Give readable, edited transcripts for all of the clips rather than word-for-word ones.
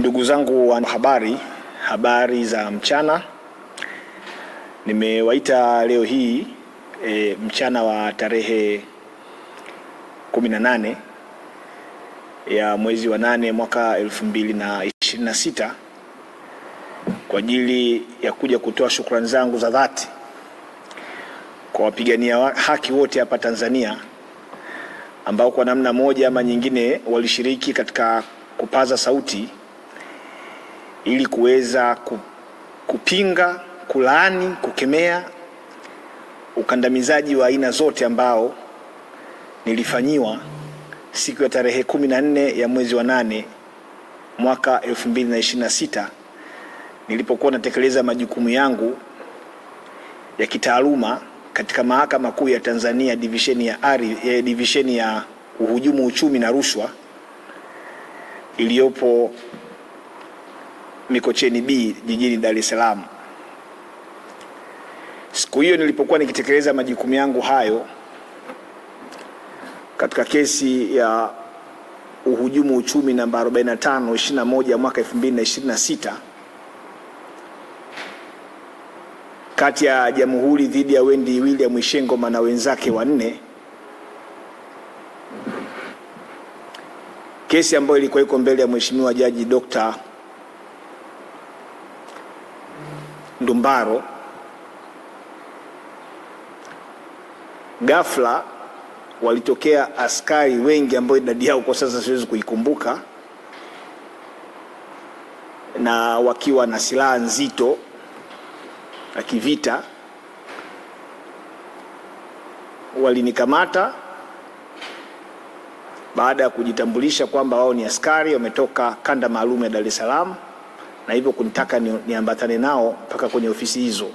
Ndugu zangu wa habari za mchana. Nimewaita leo hii mchana wa tarehe 18 ya mwezi wa 8 mwaka 2026 kwa ajili ya kuja kutoa shukrani zangu za dhati kwa wapigania haki wote hapa Tanzania ambao kwa namna moja ama nyingine walishiriki katika kupaza sauti ili kuweza kupinga, kulaani, kukemea ukandamizaji wa aina zote ambao nilifanyiwa siku ya tarehe 14 ya mwezi wa 8 mwaka 2026 nilipokuwa natekeleza majukumu yangu ya kitaaluma katika Mahakama Kuu ya Tanzania division ya uhujumu uchumi na rushwa iliyopo Mikocheni B jijini Dar es Salaam. Siku hiyo nilipokuwa nikitekeleza majukumu yangu hayo katika kesi ya uhujumu uchumi namba 45/21 mwaka 2026 kati ya Jamhuri dhidi ya Wendy William Ishengoma na wenzake wanne, kesi ambayo ilikuwa iko mbele ya Mheshimiwa Jaji Dr. Ndumbaro, ghafla walitokea askari wengi ambao idadi yao kwa sasa siwezi kuikumbuka, na wakiwa na silaha nzito na kivita. Walinikamata baada ya kujitambulisha kwamba wao ni askari wametoka kanda maalum ya Dar es Salaam, na hivyo kunitaka niambatane nao mpaka kwenye ofisi hizo.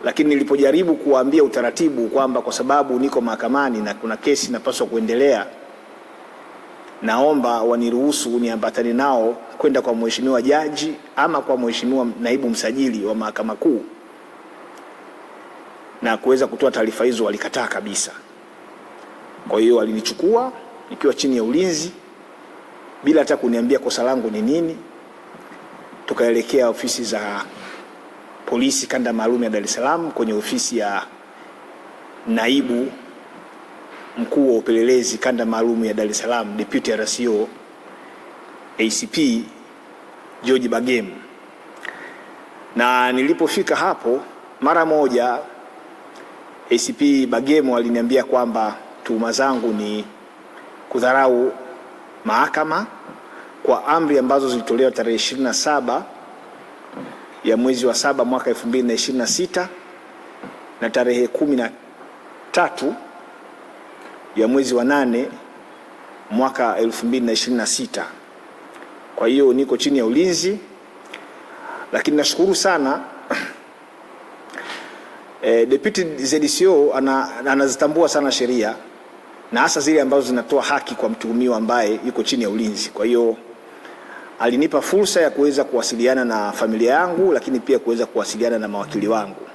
Lakini nilipojaribu kuwaambia utaratibu kwamba kwa sababu niko mahakamani na kuna kesi napaswa kuendelea, naomba waniruhusu niambatane nao kwenda kwa Mheshimiwa Jaji ama kwa Mheshimiwa Naibu Msajili wa Mahakama Kuu na kuweza kutoa taarifa hizo, walikataa kabisa. Kwa hiyo walinichukua nikiwa chini ya ulinzi bila hata kuniambia kosa langu ni nini. Tukaelekea ofisi za polisi kanda maalum ya Dar es Salaam, kwenye ofisi ya naibu mkuu wa upelelezi kanda maalum ya Dar es Salaam, Deputy RCO ACP George Bagemu. Na nilipofika hapo, mara moja ACP Bagemu aliniambia kwamba tuhuma zangu ni kudharau mahakama kwa amri ambazo zilitolewa tarehe 27 ya mwezi wa 7 mwaka 2026 na tarehe 13 ya mwezi wa 8 mwaka 2026. Kwa hiyo niko chini ya ulinzi, lakini nashukuru sana Deputy ZCO anazitambua sana sheria na hasa zile ambazo zinatoa haki kwa mtuhumiwa ambaye yuko chini ya ulinzi. Kwa hiyo alinipa fursa ya kuweza kuwasiliana na familia yangu, lakini pia kuweza kuwasiliana na mawakili wangu.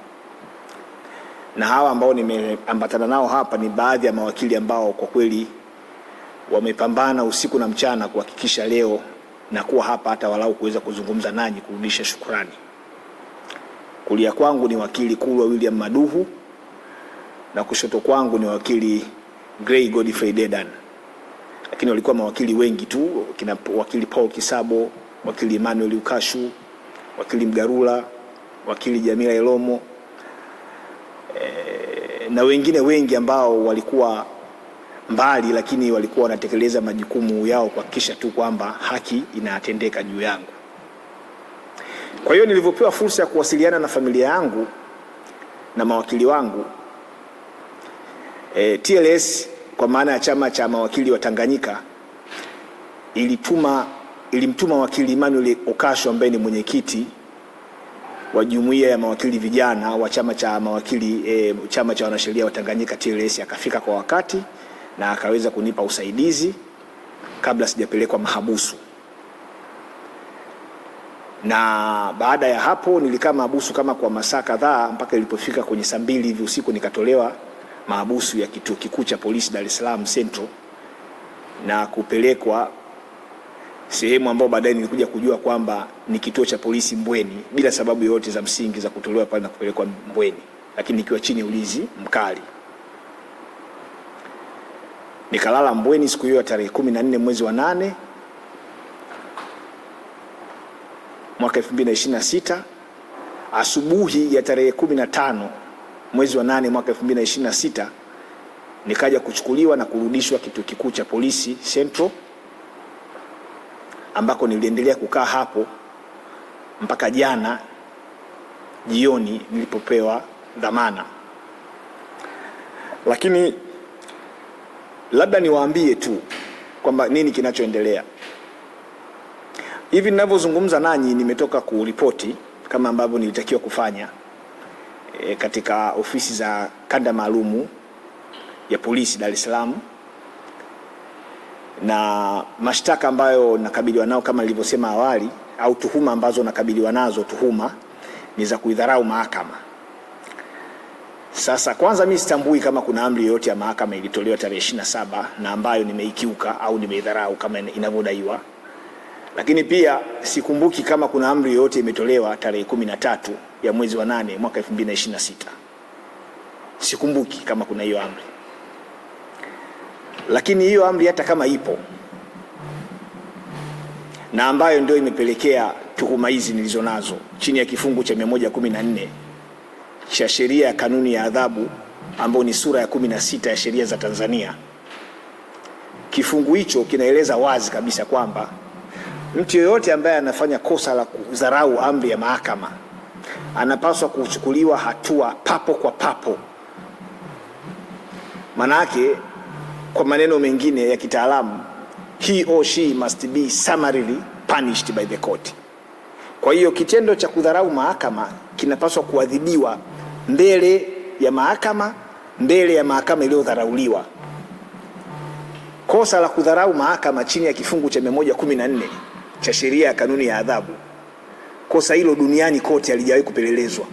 Na hawa ambao nimeambatana nao hapa ni baadhi ya mawakili ambao kwa kweli wamepambana usiku na mchana kuhakikisha leo na kuwa hapa hata walau kuweza kuzungumza nanyi, kurudisha shukrani. Kulia kwangu ni wakili Kulwa William Maduhu na kushoto kwangu ni wakili Gray Godfrey Dedan. Lakini walikuwa mawakili wengi tu, kina wakili Paul Kisabo, wakili Emmanuel Ukashu, wakili Mgarula, wakili Jamila Elomo, na wengine wengi ambao walikuwa mbali, lakini walikuwa wanatekeleza majukumu yao kuhakikisha tu kwamba haki inatendeka juu yangu. Kwa hiyo nilivyopewa fursa ya kuwasiliana na familia yangu na mawakili wangu, TLS kwa maana ya chama cha mawakili wa Tanganyika ilimtuma wakili Emmanuel Okasho ambaye ni mwenyekiti wa jumuiya ya mawakili vijana wa chama cha mawakili chama cha wanasheria wa Tanganyika TLS. Akafika kwa wakati na akaweza kunipa usaidizi kabla sijapelekwa mahabusu. Na baada ya hapo nilikaa mahabusu kama kwa masaa kadhaa mpaka ilipofika kwenye saa 2 hivi usiku nikatolewa mahabusu ya kituo kikuu cha polisi Dar es Salaam Central na kupelekwa sehemu ambayo baadaye nilikuja kujua kwamba ni kituo cha polisi Mbweni, bila sababu yoyote za msingi za kutolewa pale na kupelekwa Mbweni, lakini nikiwa chini ya ulinzi mkali. Nikalala Mbweni siku hiyo tarehe 14 mwezi wa 8 mwaka 2026. Asubuhi ya tarehe 15 mwezi wa 8 mwaka 2026 nikaja kuchukuliwa na kurudishwa kituo kikuu cha polisi Central, ambako niliendelea kukaa hapo mpaka jana jioni nilipopewa dhamana. Lakini labda niwaambie tu kwamba nini kinachoendelea. Hivi ninavyozungumza nanyi nimetoka kuripoti kama ambavyo nilitakiwa kufanya katika ofisi za kanda maalumu ya polisi Dar es Salaam, na mashtaka ambayo nakabiliwa nao kama nilivyosema awali, au tuhuma ambazo nakabiliwa nazo, tuhuma ni za kuidharau mahakama. Sasa kwanza, mimi sitambui kama kuna amri yoyote ya mahakama ilitolewa tarehe 27 na ambayo nimeikiuka au nimeidharau kama inavyodaiwa. Lakini pia sikumbuki kama kuna amri yoyote imetolewa tarehe 13 ya mwezi wa 8 mwaka 2026. Sikumbuki kama kuna hiyo amri. Lakini hiyo amri hata kama ipo, na ambayo ndio imepelekea tuhuma hizi nilizonazo chini ya kifungu cha 114 cha sheria ya kanuni ya adhabu, ambayo ni sura ya 16 ya sheria za Tanzania. Kifungu hicho kinaeleza wazi kabisa kwamba mtu yeyote ambaye anafanya kosa la kudharau amri ya mahakama anapaswa kuchukuliwa hatua papo kwa papo. Manake kwa maneno mengine ya kitaalamu, he or she must be summarily punished by the court. Kwa hiyo kitendo cha kudharau mahakama kinapaswa kuadhibiwa mbele ya mahakama, mbele ya mahakama iliyodharauliwa. Kosa la kudharau mahakama chini ya kifungu cha 114 cha sheria ya kanuni ya adhabu, kosa hilo duniani kote halijawahi kupelelezwa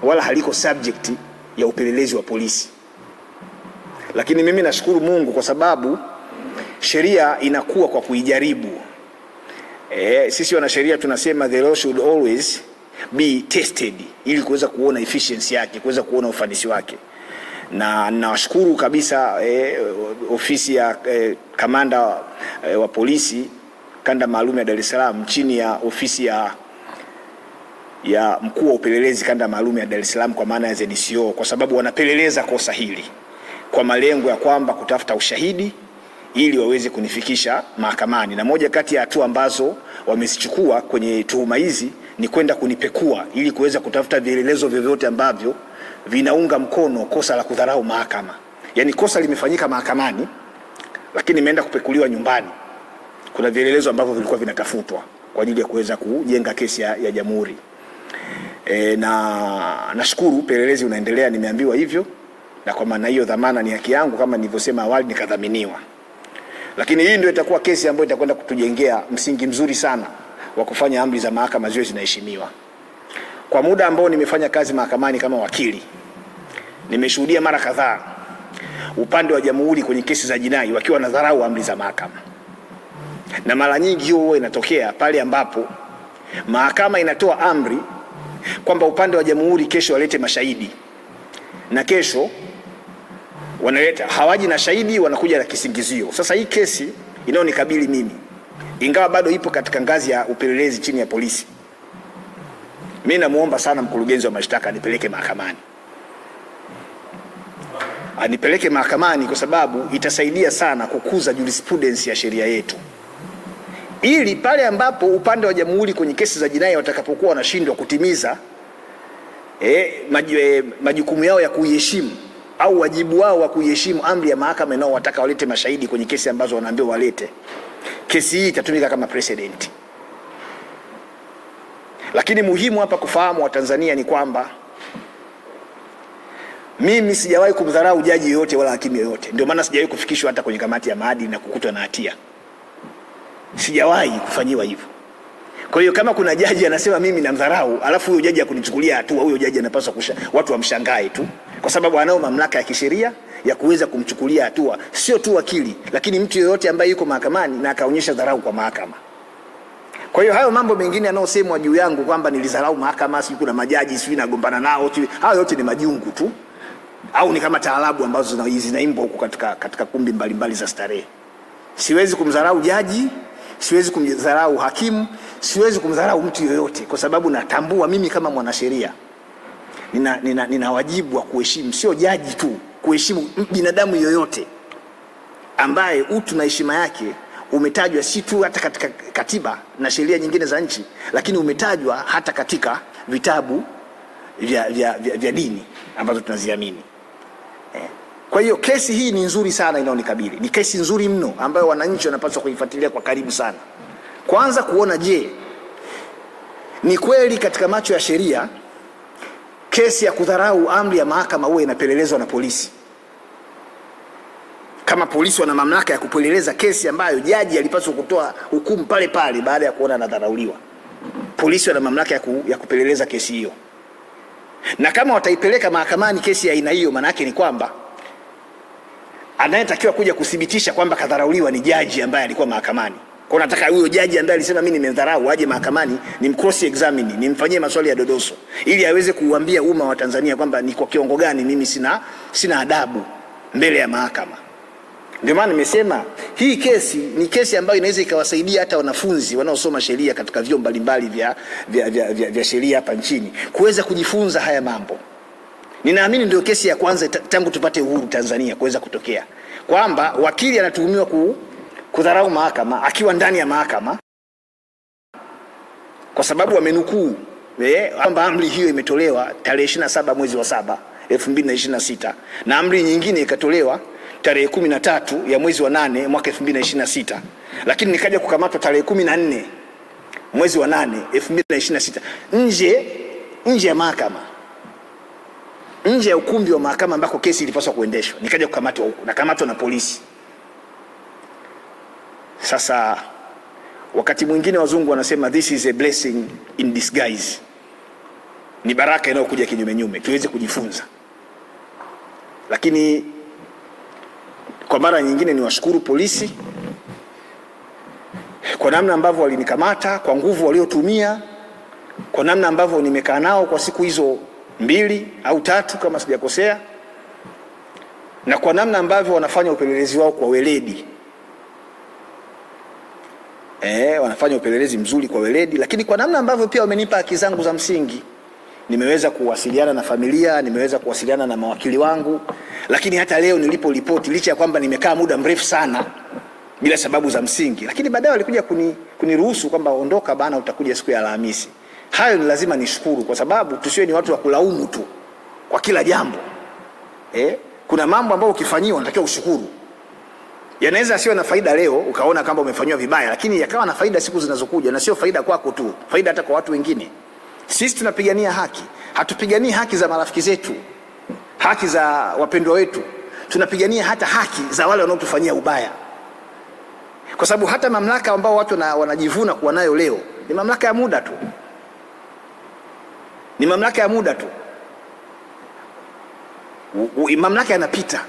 wala haliko subject ya upelelezi wa polisi. Lakini mimi nashukuru Mungu kwa sababu sheria inakuwa kwa kuijaribu. Sisi wanasheria tunasema the law should always be tested, ili kuweza kuona efficiency yake, kuweza kuona ufanisi wake. Na nawashukuru kabisa ofisi ya kamanda wa polisi kanda maalum ya Dar es Salaam chini ya ofisi ya mkuu wa upelelezi kanda maalum ya Dar es Salaam, kwa maana ya ZDCO, kwa sababu wanapeleleza kosa hili kwa malengo ya kwamba kutafuta ushahidi ili waweze kunifikisha mahakamani. Na moja kati ya hatua ambazo wamezichukua kwenye tuhuma hizi ni kwenda kunipekua ili kuweza kutafuta vielelezo vyovyote ambavyo vinaunga mkono kosa la kudharau mahakama. Yaani kosa limefanyika mahakamani, lakini imeenda kupekuliwa nyumbani. Kuna vielelezo ambavyo vilikuwa vinatafutwa kwa ajili ya kuweza kujenga kesi ya jamhuri. Na nashukuru upelelezi unaendelea, nimeambiwa hivyo, na kwa maana hiyo dhamana ni haki yangu kama nilivyosema awali, nikadhaminiwa. Lakini hii ndio itakuwa kesi ambayo itakwenda kutujengea msingi mzuri sana wa kufanya amri za mahakama ziwe zinaheshimiwa. Kwa muda ambao nimefanya kazi mahakamani kama wakili, nimeshuhudia mara kadhaa upande wa jamhuri kwenye kesi za jinai wakiwa wanadharau amri za mahakama. Na mara nyingi hiyo huwa inatokea pale ambapo mahakama inatoa amri kwamba upande wa jamhuri kesho walete mashahidi, na kesho wanaleta hawaji na shahidi, wanakuja na kisingizio. Sasa hii kesi inayonikabili mimi, ingawa bado ipo katika ngazi ya upelelezi chini ya polisi, mimi namuomba sana mkurugenzi wa mashtaka anipeleke mahakamani. Anipeleke mahakamani kwa sababu itasaidia sana kukuza jurisprudence ya sheria yetu, ili pale ambapo upande wa jamhuri kwenye kesi za jinai watakapokuwa wanashindwa kutimiza majukumu yao ya kuiheshimu au wajibu wao wa kuiheshimu amri ya mahakama inayowataka walete mashahidi kwenye kesi ambazo wanaambiwa walete, kesi hii itatumika kama precedent. Lakini muhimu hapa kufahamu wa Tanzania ni kwamba mimi sijawahi kumdharau jaji yoyote wala hakimu yoyote. Ndio maana sijawahi kufikishwa hata kwenye kamati ya maadili na kukutwa na hatia. Sijawahi kufanyiwa hivyo. Kwa hiyo kama kuna jaji anasema mimi namdharau, alafu huyo jaji akunichukulia hatua, huyo jaji anapaswa watu wamshangae tu, kwa sababu anao mamlaka ya kisheria ya kuweza kumchukulia hatua, sio tu wakili, lakini mtu yeyote ambaye yuko mahakamani na akaonyesha dharau kwa mahakama. Kwa hiyo hayo mambo mengine yanayosemwa juu yangu kwamba nilidharau mahakama, si kuna majaji sio nagombana nao, hayo yote ni majungu tu, au ni kama taarabu ambazo zinaimbwa huko katika kumbi mbalimbali za starehe. Siwezi kumdharau jaji, siwezi kumdharau hakimu, siwezi kumdharau mtu yoyote, kwa sababu natambua mimi kama mwanasheria nina wajibu wa kuheshimu, sio jaji tu, kuheshimu binadamu yoyote ambaye utu na heshima yake umetajwa si tu hata katika katiba na sheria nyingine za nchi, lakini umetajwa hata katika vitabu vya dini ambazo tunaziamini. Kwa hiyo kesi hii ni nzuri sana inayonikabili. Ni kesi nzuri mno ambayo wananchi wanapaswa kuifuatilia kwa karibu sana. Kwanza kuona, je, ni kweli katika macho ya sheria kesi ya kudharau amri ya mahakama huwa inapelelezwa na polisi? Kama polisi wana mamlaka ya kupeleleza kesi ambayo jaji alipaswa kutoa hukumu pale pale baada ya kuona anadharauliwa, polisi wana mamlaka ya kupeleleza kesi hiyo. Na kama wataipeleka mahakamani kesi ya aina hiyo, maana yake ni kwamba anayetakiwa kuja kuthibitisha kwamba kadharauliwa ni jaji ambaye alikuwa mahakamani. Kwa nataka huyo jaji ambaye alisema mimi nimedharau aje mahakamani, nimcross examine, nimfanyie maswali ya dodoso ili aweze kuuambia umma wa Tanzania kwamba ni kwa kiwango gani mimi sina adabu mbele ya mahakama. Ndio maana nimesema hii kesi ni kesi ambayo inaweza ikawasaidia hata wanafunzi wanaosoma sheria katika vyuo mbalimbali vya sheria hapa nchini kuweza kujifunza haya mambo. Ninaamini ndio kesi ya kwanza tangu tupate uhuru Tanzania kuweza kutokea kwamba wakili anatuhumiwa kudharau mahakama akiwa ndani ya mahakama kwa sababu amenukuu kwamba amri hiyo imetolewa tarehe 27 mwezi wa 7 2026 na amri nyingine ikatolewa tarehe 13 ya mwezi wa 8 mwaka 2026, lakini nikaja kukamatwa tarehe 14 mwezi wa 8 2026 nje ya mahakama, nje ya ukumbi wa mahakama ambako kesi ilipaswa kuendeshwa. Nikaja kukamatwa huko, nakamatwa na polisi. Sasa wakati mwingine wazungu wanasema this is a blessing in disguise, ni baraka inayokuja kinyume tuweze kujifunza. Lakini kwa mara nyingine niwashukuru polisi kwa namna ambavyo walinikamata, kwa nguvu waliotumia, kwa namna ambavyo nimekaa nao kwa siku hizo 2 au 3 kama sijakosea, na kwa namna ambavyo wanafanya upelelezi wao kwa weledi. Wanafanya upelelezi mzuri kwa weledi, lakini kwa namna ambavyo pia wamenipa haki zangu za msingi. Nimeweza kuwasiliana na familia, nimeweza kuwasiliana na mawakili wangu, lakini hata leo nilipo ripoti, licha ya kwamba nimekaa muda mrefu sana bila sababu za msingi, lakini baadaye walikuja kuniruhusu kwamba ondoka bana, utakuja siku ya Alhamisi. Hayo ni lazima nishukuru, kwa sababu tusiwe ni watu wa kulaumu tu kwa kila jambo. Kuna mambo ambayo ukifanyiwa unatakiwa ushukuru. Yanaweza sio na faida leo ukaona kama umefanywa vibaya, lakini yakawa na faida siku zinazokuja, na sio faida kwako tu, faida hata kwa watu wengine. Sisi tunapigania haki, hatupiganii haki za marafiki zetu, haki za wapendwa wetu, tunapigania hata haki za wale wanaotufanyia ubaya. Kwa sababu hata mamlaka ambao watu wanajivuna kuwa nayo leo ni mamlaka ya muda tu, ni mamlaka ya muda tu. Mamlaka yanapita.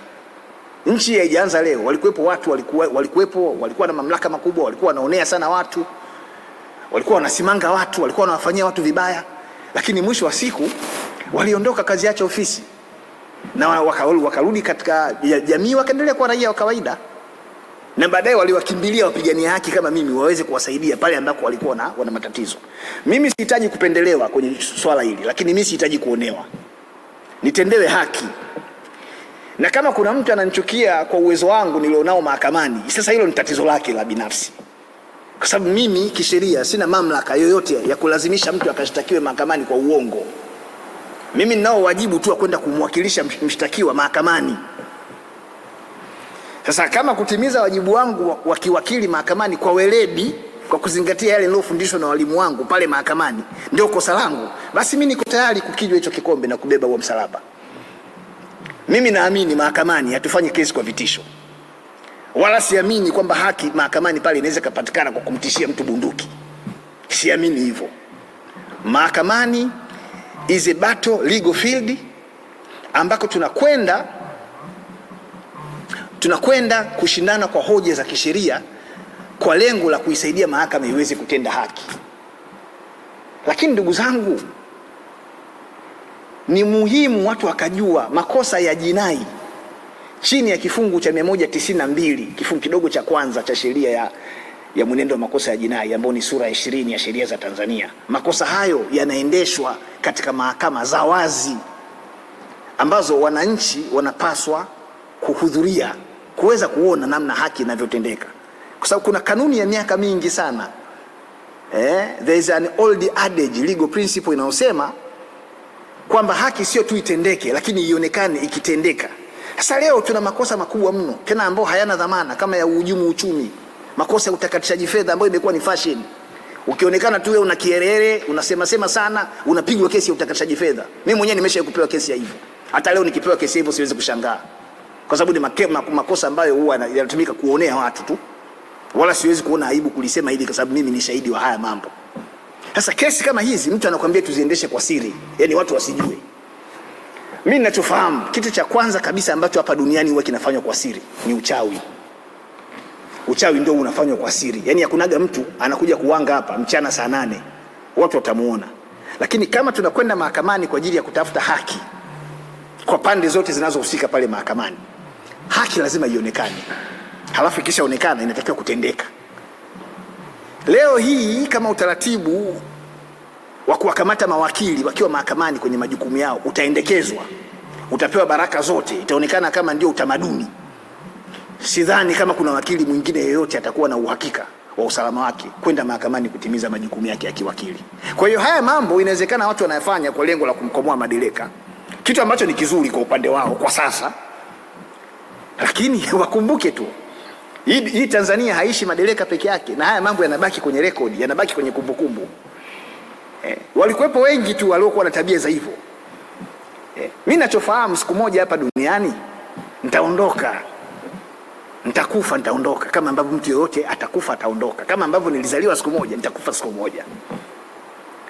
Nchi haijaanza leo. Walikuwepo watu walikuwa na mamlaka makubwa, walikuwa wanaonea sana watu, walikuwa wanasimanga watu, walikuwa wanawafanyia watu vibaya, lakini mwisho wa siku waliondoka, kazi yake ofisi, na wakarudi katika jamii, wakaendelea kuwa raia wa kawaida, na baadaye waliwakimbilia wapigania haki kama mimi waweze kuwasaidia pale ambako walikuwa wana matatizo. Mimi sihitaji kupendelewa kwenye swala hili, lakini mimi sihitaji kuonewa, nitendewe haki. Na kama kuna mtu ananichukia kwa uwezo wangu nilionao mahakamani, sasa hilo ni tatizo lake la binafsi, kwa sababu mimi kisheria sina mamlaka yoyote ya kulazimisha mtu akashtakiwe mahakamani kwa uongo. Mimi ninao wajibu tu wa kwenda kumwakilisha mshtakiwa mahakamani. Sasa kama kutimiza wajibu wangu wa kiwakili mahakamani kwa weledi, kwa kuzingatia yale nilofundishwa na walimu wangu pale mahakamani, ndio kosa langu, basi mimi niko tayari kukijwa hicho kikombe na kubeba huo msalaba. Mimi naamini mahakamani hatufanyi kesi kwa vitisho, wala siamini kwamba haki mahakamani pale inaweza kupatikana kwa kumtishia mtu bunduki. Siamini hivyo. Mahakamani is a battle legal field ambako tunakwenda kushindana kwa hoja za kisheria kwa lengo la kuisaidia mahakama iweze kutenda haki. Lakini ndugu zangu, ni muhimu watu wakajua makosa ya jinai chini ya kifungu cha 192 kifungu kidogo cha kwanza cha sheria ya mwenendo wa makosa ya jinai ambayo ni sura ya 20 ya sheria za Tanzania. Makosa hayo yanaendeshwa katika mahakama za wazi ambazo wananchi wanapaswa kuhudhuria kuweza kuona namna haki inavyotendeka, kwa sababu kuna kanuni ya miaka mingi sana there is an old adage, legal principle inayosema kwamba haki sio tu itendeke lakini ionekane ikitendeka. Sasa leo tuna makosa makubwa mno tena ambao hayana dhamana kama ya uhujumu uchumi, makosa ya utakatishaji fedha ambayo imekuwa ni fashion. Ukionekana tu wewe una kierere, unasema sana, unapigwa kesi ya utakatishaji fedha. Mimi mwenyewe nimeshakupewa kesi ya hivyo. Hata leo nikipewa kesi hivyo siwezi kushangaa, kwa sababu ni makosa ambayo huwa yanatumika kuonea watu tu, wala siwezi kuona aibu kulisema hili kwa sababu mimi ni shahidi wa haya mambo. Sasa kesi kama hizi mtu anakuambia tuziendeshe kwa siri, yani watu wasijue. Mimi ninachofahamu, kitu cha kwanza kabisa ambacho hapa duniani huwa kinafanywa kwa siri ni uchawi. Uchawi ndio unafanywa kwa siri. Yani hakunaga mtu anakuja kuwanga hapa mchana saa 8 watu watamuona. Lakini kama tunakwenda mahakamani kwa ajili ya kutafuta haki kwa pande zote zinazohusika pale mahakamani, haki lazima ionekane. Halafu ikishaonekana inatakiwa kutendeka. Leo hii kama utaratibu wa kuwakamata mawakili wakiwa mahakamani kwenye majukumu yao utaendekezwa, utapewa baraka zote, itaonekana kama ndio utamaduni, sidhani kama kuna wakili mwingine yeyote atakuwa na uhakika wa usalama wake kwenda mahakamani kutimiza majukumu yake ya kiwakili. Kwa hiyo haya mambo inawezekana watu wanayafanya kwa lengo la kumkomoa madereka, kitu ambacho ni kizuri kwa upande wao kwa sasa, lakini wakumbuke tu hii Tanzania haishi madereka peke yake, na haya mambo yanabaki kwenye rekodi, yanabaki kwenye kumbukumbu. Walikuwepo wengi tu waliokuwa na tabia za hivyo. Mimi ninachofahamu, siku moja hapa duniani nitaondoka, nitakufa, nitaondoka, kama ambavyo mtu yoyote atakufa ataondoka, kama ambavyo nilizaliwa siku moja nitakufa siku moja.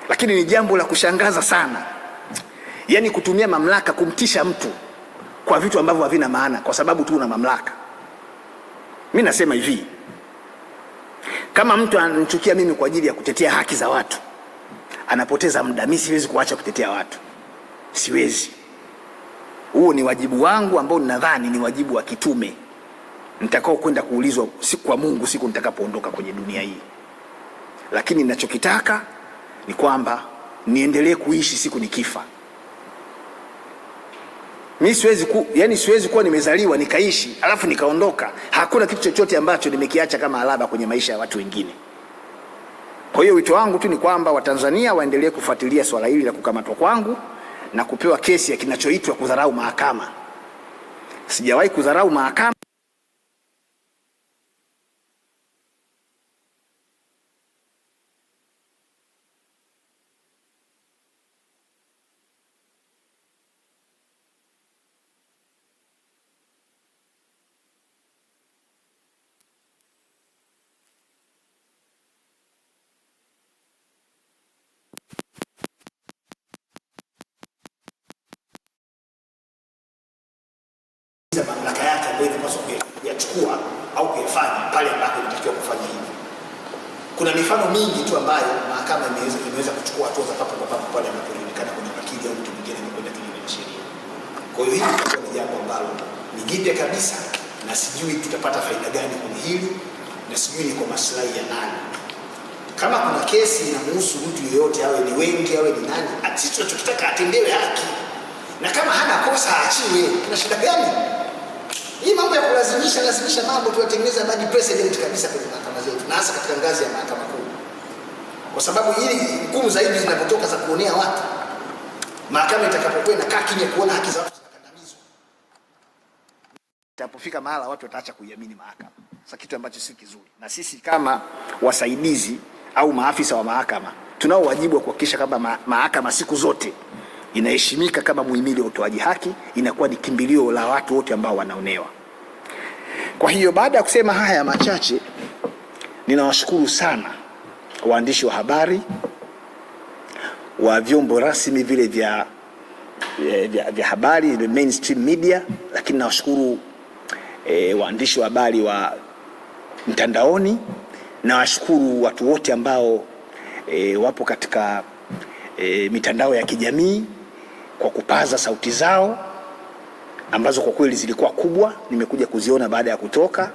Lakini ni jambo la kushangaza sana, yani kutumia mamlaka kumtisha mtu kwa vitu ambavyo havina maana kwa sababu tu una mamlaka. Mimi nasema hivi, kama mtu ananichukia mimi kwa ajili ya kutetea haki za watu, anapoteza muda. Mimi siwezi kuacha kutetea watu, siwezi. Huo ni wajibu wangu ambao ninadhani ni wajibu wa kitume nitakao kwenda kuulizwa siku kwa Mungu siku nitakapoondoka kwenye dunia hii. Lakini ninachokitaka ni kwamba niendelee kuishi siku nikifa. Mimi siwezi kuwa nimezaliwa nikaishi alafu nikaondoka. Hakuna kitu chochote ambacho nimekiacha kama alama kwenye maisha ya watu wengine. Kwa hiyo wito wangu tu ni kwamba Watanzania waendelee kufuatilia swala hili la kukamatwa kwangu na kupewa kesi ya kinachoitwa kudharau mahakama. Sijawahi kudharau mahakama. Mamlaka yake ambayo inapaswa kuyachukua au kuyafanya pale ambapo inatakiwa kufanya hivyo. Kuna mifano mingi tu ambayo mahakama imeweza kuchukua hatua za papo kwa papo pale ambapo inaonekana kuna wakili au mtu mwingine amekwenda kinyume na sheria. Kwa hiyo hili litakuwa ni jambo ambalo ni jipya kabisa, na sijui tutapata faida gani kwenye hili, na sijui ni kwa maslahi ya nani. Kama kuna kesi inamhusu mtu yeyote, awe ni wengi awe ni nani, sisi tunachotaka atendewe haki, na kama hana kosa aachiwe. Kuna shida gani? Hii mambo ya kulazimisha mambo tuyatengeneza bad precedent kabisa kwenye mahakama zetu, na hasa katika ngazi ya mahakama kuu. Kwa sababu hili hukumu zaidi zinapotoka za kuonea watu, mahakama itakapokuwa inakaa kimya kuona haki za watu zinakandamizwa, itapofika mahala watu wataacha kuiamini mahakama. Sasa kitu ambacho si kizuri. Na sisi kama wasaidizi au maafisa wa mahakama tunao wajibu wa kuhakikisha kwamba mahakama siku zote inaheshimika kama muhimili wa utoaji haki, inakuwa ni kimbilio la watu wote ambao wanaonewa. Kwa hiyo baada ya kusema haya machache, ninawashukuru sana waandishi wa habari wa vyombo rasmi vile vya habari, the mainstream media, lakini nawashukuru waandishi wa habari wa mtandaoni Nawashukuru watu wote ambao wapo katika mitandao ya kijamii kwa kupaza sauti zao ambazo kwa kweli zilikuwa kubwa, nimekuja kuziona baada ya kutoka.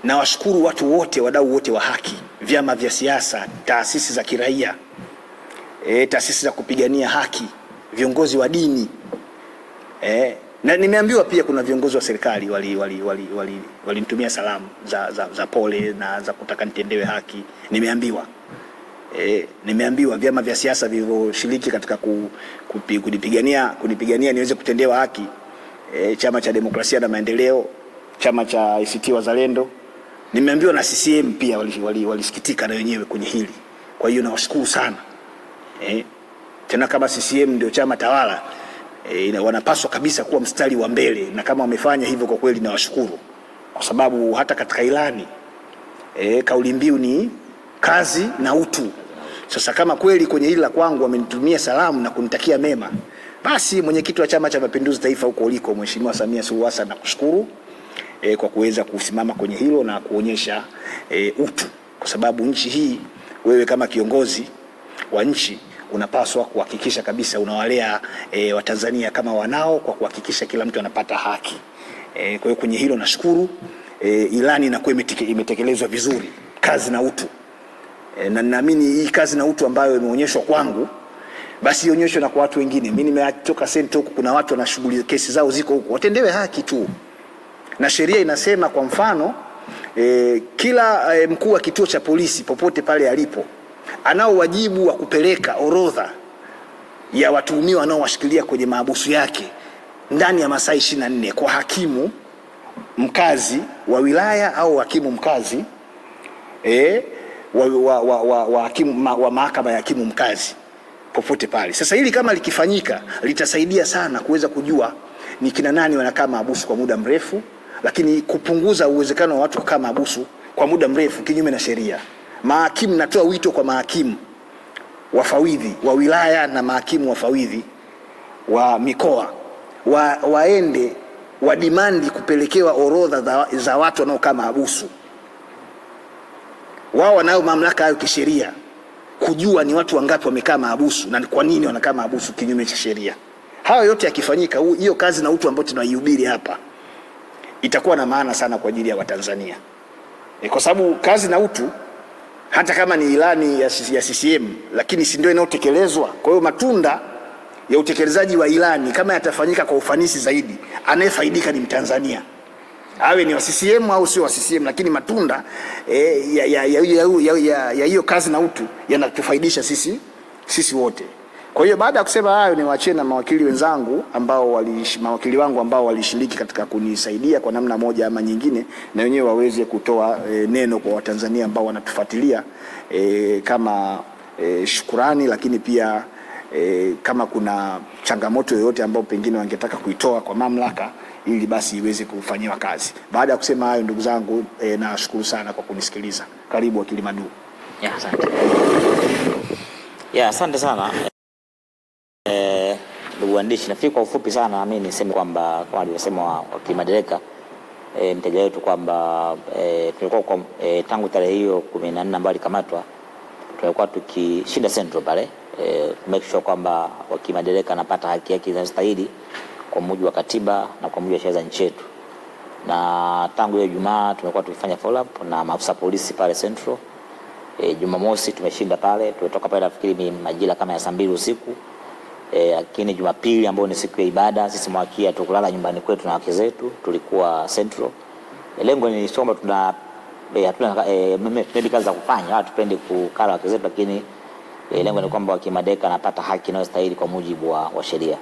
Nawashukuru watu wote, wadau wote wa haki, vyama vya siasa, taasisi za kiraia, taasisi za kupigania haki, viongozi wa dini. Na nimeambiwa pia kuna viongozi wa serikali walinitumia salamu za pole na za kutaka nitendewe haki. Nimeambiwa vyama vya siasa vilivyoshiriki katika kunipigania niweze kutendewa haki, Chama cha Demokrasia na Maendeleo, chama cha ACT Wazalendo, nimeambiwa na CCM pia walisikitika na wenyewe kwenye hili. Kwa hiyo nawashukuru sana. Tena kama CCM ndio chama tawala, wanapaswa kabisa kuwa mstari wa mbele, na kama wamefanya hivyo kwa kweli nawashukuru, kwa sababu hata katika ilani kauli mbiu ni kazi na utu. Sasa kama kweli kwenye hili la kwangu wamenitumia salamu na kunitakia mema, basi mwenyekiti wa Chama cha Mapinduzi Taifa huko uliko, Mheshimiwa Samia Suluhu Hassan, nakushukuru kwa kuweza kusimama kwenye hilo na kuonyesha utu, kwa sababu nchi hii, wewe kama kiongozi wa nchi unapaswa kuhakikisha kabisa unawalea Watanzania kama wanao, kwa kuhakikisha kila mtu anapata haki. Kwa hiyo kwenye hilo nashukuru. Ilani inakuwa imetekelezwa vizuri, kazi na utu. Na ninaamini hii kazi na utu ambayo imeonyeshwa kwangu, basi ionyeshwe na kwa watu wengine. Mimi nimetoka sento huko, kuna watu wanashughuli kesi zao ziko huko, watendewe haki tu. Na sheria inasema kwa mfano kila mkuu wa kituo cha polisi popote pale alipo anao wajibu wa kupeleka orodha ya watuhumiwa wanaowashikilia kwenye mahabusu yake ndani ya masaa 24 kwa hakimu mkazi wa wilaya au hakimu mkazi wa mahakama ya hakimu mkazi popote pale. Sasa hili kama likifanyika litasaidia sana kuweza kujua ni kina nani wanakaa mahabusu kwa muda mrefu, lakini kupunguza uwezekano wa watu kukaa mahabusu kwa muda mrefu kinyume na sheria. Mahakimu, natoa wito kwa mahakimu wafawidhi wa wilaya na mahakimu wafawidhi wa mikoa waende wadimandi kupelekewa orodha za watu wanaokaa mahabusu. Wao wanayo mamlaka hayo kisheria kujua ni watu wangapi wamekaa mahabusu na kwa nini wanakaa mahabusu kinyume cha sheria. Hayo yote yakifanyika, hiyo kazi na utu ambayo tunaihubiri hapa itakuwa na maana sana kwa ajili ya Watanzania. Kwa sababu kazi na utu, hata kama ni ilani ya CCM, lakini si ndio inayotekelezwa. Kwa hiyo matunda ya utekelezaji wa ilani kama yatafanyika kwa ufanisi zaidi, anayefaidika ni Mtanzania, awe ni wa CCM au sio wa CCM, lakini matunda ya hiyo kazi na utu yanatufaidisha sisi wote. Kwa hiyo baada ya kusema hayo, niwaachie na mawakili wenzangu mawakili wangu ambao walishiriki katika kunisaidia kwa namna moja ama nyingine, na wenyewe waweze kutoa neno kwa Watanzania ambao wanatufuatilia kama shukurani, lakini pia kama kuna changamoto yoyote ambayo pengine wangetaka kuitoa kwa mamlaka ili basi iweze kufanyiwa kazi. Baada ya kusema hayo, ndugu zangu, nashukuru sana kwa kunisikiliza. Karibu wakili Madu. Asante. Asante sana. Ndugu waandishi, nafikiri kwa ufupi sana mimi niseme kwamba kama alivyosema wakili Madereka, mteja wetu, kwamba tulikuwa tangu tarehe hiyo 14 ambayo alikamatwa, tulikuwa tukishinda Central pale make sure kwamba wakili Madereka anapata haki yake inayostahili kwa mujibu wa katiba na kwa mujibu wa sheria za nchi yetu. Na tangu hiyo Ijumaa tumekuwa tukifanya follow up na maafisa polisi pale Central. Jumamosi tumeshinda pale, tumetoka pale nafikiri majira kama ya saa 2 usiku. Lakini Jumapili ambayo ni siku ya ibada, sisi mwakia tukulala nyumbani kwetu na wake zetu, tulikuwa Central. Lengo ni soma hatuna maybe kazi za kufanya, tupende kukala wake zetu, lakini lengo ni kwamba wakili Madereka anapata haki inayostahili kwa mujibu wa sheria.